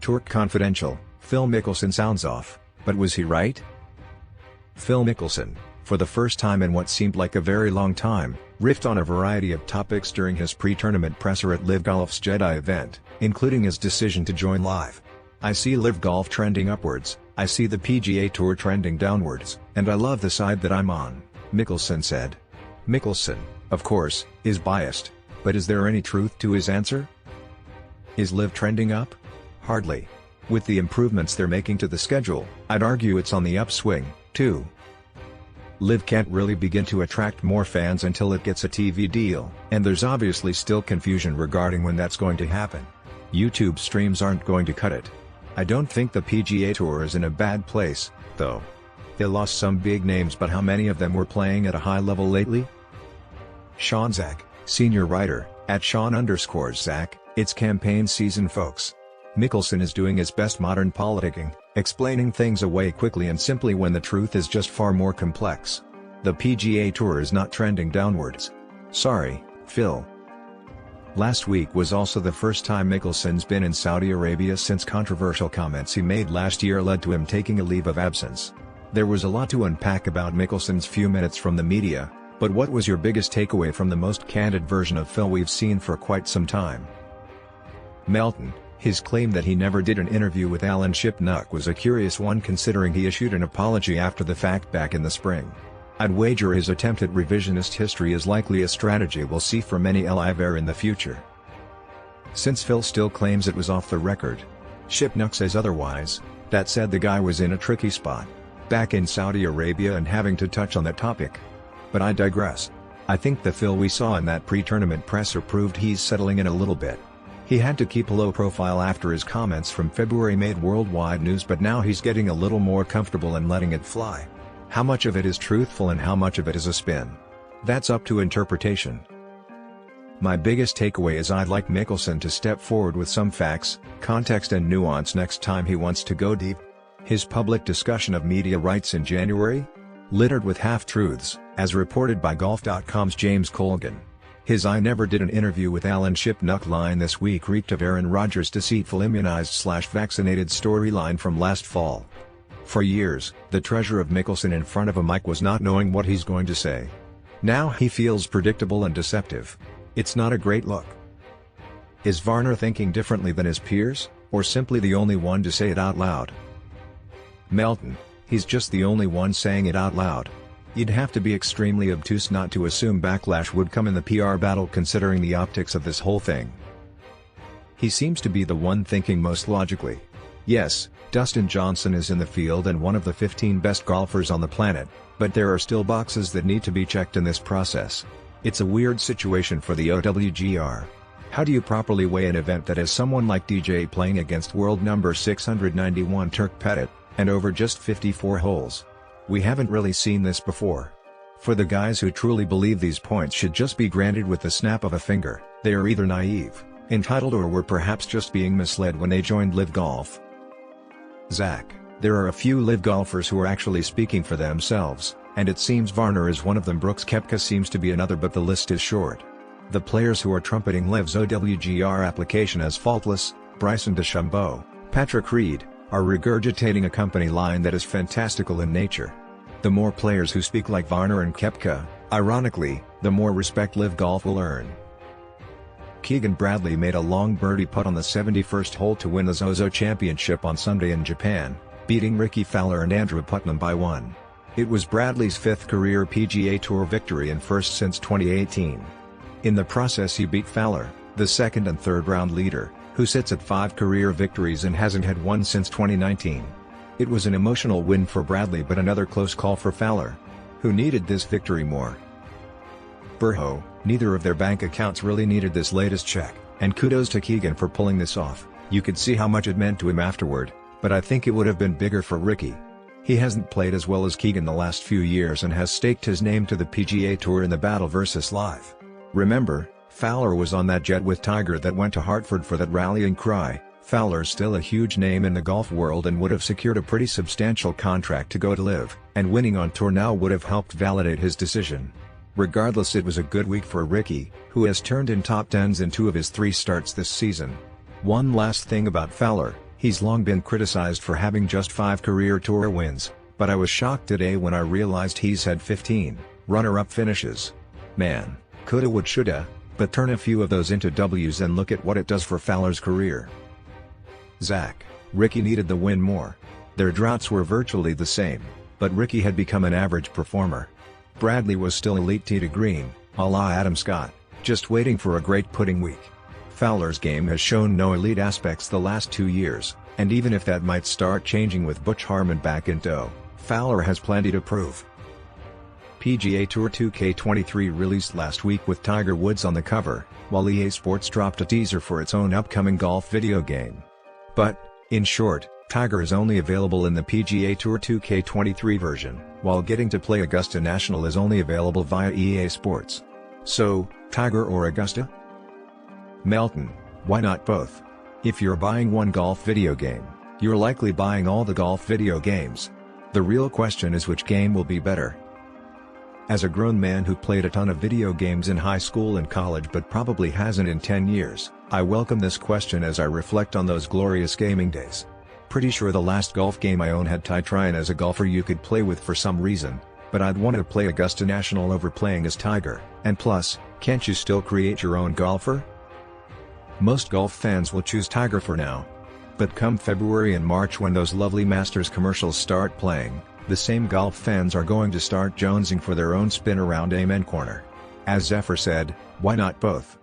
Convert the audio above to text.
Tour Confidential, Phil Mickelson sounds off, but was he right? Phil Mickelson, for the first time in what seemed like a very long time, riffed on a variety of topics during his pre-tournament presser at LIV Golf's Jeddah event, including his decision to join LIV. "I see LIV Golf trending upwards, I see the PGA Tour trending downwards, and I love the side that I'm on," Mickelson said. Mickelson, of course, is biased, but is there any truth to his answer? Is LIV trending up? Hardly. With the improvements they're making to the schedule, I'd argue it's on the upswing, too. LIV can't really begin to attract more fans until it gets a TV deal, and there's obviously still confusion regarding when that's going to happen. YouTube streams aren't going to cut it. I don't think the PGA Tour is in a bad place, though. They lost some big names, but how many of them were playing at a high level lately? Sean Zach, senior writer, at Sean_Zach, it's campaign season, folks. Mickelson is doing his best modern politicking, explaining things away quickly and simply when the truth is just far more complex. The PGA Tour is not trending downwards. Sorry, Phil. Last week was also the first time Mickelson's been in Saudi Arabia since controversial comments he made last year led to him taking a leave of absence. There was a lot to unpack about Mickelson's few minutes from the media, but what was your biggest takeaway from the most candid version of Phil we've seen for quite some time? Melton. His claim that he never did an interview with Alan Shipnuck was a curious one, considering he issued an apology after the fact back in the spring. I'd wager his attempt at revisionist history is likely a strategy we'll see from many LIVer in the future. Since Phil still claims it was off the record, Shipnuck says otherwise. That said, the guy was in a tricky spot, back in Saudi Arabia and having to touch on that topic. But I digress. I think the Phil we saw in that pre-tournament presser proved he's settling in a little bit. He had to keep a low profile after his comments from February made worldwide news, but now he's getting a little more comfortable and letting it fly. How much of it is truthful and how much of it is a spin? That's up to interpretation. My biggest takeaway is I'd like Mickelson to step forward with some facts, context and nuance next time he wants to go deep. His public discussion of media rights in January? Littered with half-truths, as reported by Golf.com's James Colgan. His "I never did an interview with Alan Shipnuck" line this week reeked of Aaron Rodgers' deceitful immunized/vaccinated storyline from last fall. For years, the treasure of Mickelson in front of a mic was not knowing what he's going to say. Now he feels predictable and deceptive. It's not a great look. Is Varner thinking differently than his peers, or simply the only one to say it out loud? Melton. He's just the only one saying it out loud. You'd have to be extremely obtuse not to assume backlash would come in the PR battle, considering the optics of this whole thing. He seems to be the one thinking most logically. Yes, Dustin Johnson is in the field and one of the 15 best golfers on the planet, but there are still boxes that need to be checked in this process. It's a weird situation for the OWGR. How do you properly weigh an event that has someone like DJ playing against world number 691 Turk Pettit, and over just 54 holes? We haven't really seen this before. For the guys who truly believe these points should just be granted with the snap of a finger, they are either naive, entitled, or were perhaps just being misled when they joined LIV Golf. Zach. There are a few LIV golfers who are actually speaking for themselves, and it seems Varner is one of them. Brooks Koepka seems to be another, but the list is short. The players who are trumpeting LIV's OWGR application as faultless, Bryson DeChambeau, Patrick Reed, are regurgitating a company line that is fantastical in nature. The more players who speak like Varner and Koepka, ironically, the more respect LIV Golf will earn. Keegan Bradley made a long birdie putt on the 71st hole to win the Zozo Championship on Sunday in Japan, beating Ricky Fowler and Andrew Putnam by 1. It was Bradley's 5th career PGA Tour victory and first since 2018. In the process he beat Fowler, the second and third round leader, who sits at 5 career victories and hasn't had one since 2019. It was an emotional win for Bradley, but another close call for Fowler, who needed this victory more. Burho. Neither of their bank accounts really needed this latest check, and kudos to Keegan for pulling this off. You could see how much it meant to him afterward, but I think it would have been bigger for Ricky. He hasn't played as well as Keegan the last few years and has staked his name to the PGA Tour in the battle versus LIV. Remember, Fowler was on that jet with Tiger that went to Hartford for that rallying cry. Fowler's still a huge name in the golf world and would have secured a pretty substantial contract to go to LIV, and winning on tour now would have helped validate his decision. Regardless, it was a good week for Ricky, who has turned in top 10s in 2 of his 3 starts this season. One last thing about Fowler, He's long been criticized for having just 5 career tour wins, but I was shocked today when I realized he's had 15 runner-up finishes. Man, coulda would shoulda, but turn a few of those into W's and look at what it does for Fowler's career. Zach: Ricky needed the win more. Their droughts were virtually the same, but Ricky had become an average performer. Bradley was still elite tee to green, a la Adam Scott, just waiting for a great putting week. Fowler's game has shown no elite aspects the last 2 years, and even if that might start changing with Butch Harmon back in tow, Fowler has plenty to prove. PGA Tour 2K23 released last week with Tiger Woods on the cover, while EA Sports dropped a teaser for its own upcoming golf video game. But, in short, Tiger is only available in the PGA Tour 2K23 version, while getting to play Augusta National is only available via EA Sports. So, Tiger or Augusta? Melton: why not both? If you're buying one golf video game, you're likely buying all the golf video games. The real question is which game will be better. As a grown man who played a ton of video games in high school and college but probably hasn't in 10 years, I welcome this question as I reflect on those glorious gaming days. Pretty sure the last golf game I own had Ty Tryon as a golfer you could play with for some reason, but I'd want to play Augusta National over playing as Tiger, and plus, can't you still create your own golfer? Most golf fans will choose Tiger for now. But come February and March when those lovely Masters commercials start playing, the same golf fans are going to start jonesing for their own spin around Amen Corner. As Zephyr said, why not both?